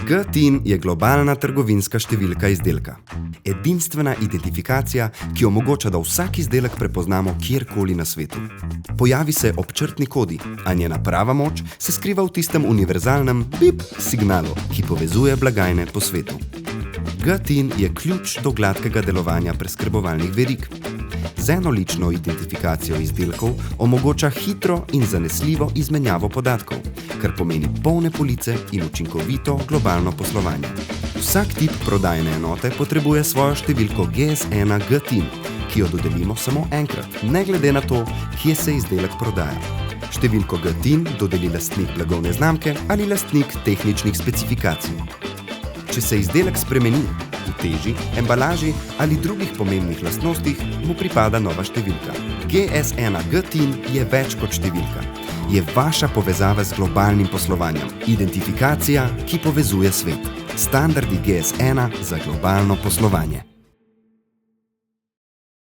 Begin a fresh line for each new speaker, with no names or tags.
GTIN je globalna trgovinska številka izdelka. Edinstvena identifikacija, ki omogoča, da vsak izdelek prepoznamo kjerkoli na svetu. Pojavi se ob črtni kodi, a njena prava moč se skriva v tistem univerzalnem bip signalu, ki povezuje blagajne po svetu. GTIN je ključ do gladkega delovanja preskrbovalnih verig. Z enolično identifikacijo izdelkov omogoča hitro in zanesljivo izmenjavo podatkov, kar pomeni polne police in učinkovito globalno poslovanje. Vsak tip prodajne enote potrebuje svojo številko GS1 GTIN, ki jo dodelimo samo enkrat, ne glede na to, kje se izdelek prodaja. Številko GTIN dodeli lastnik blagovne znamke ali lastnik tehničnih specifikacij. Če se izdelek spremeni, v teži, embalaži ali drugih pomembnih lastnostih, mu pripada nova številka. GS1 GTIN je več kot številka. Je vaša povezava z globalnim poslovanjem. Identifikacija, ki povezuje svet. Standardi GS1 za globalno poslovanje.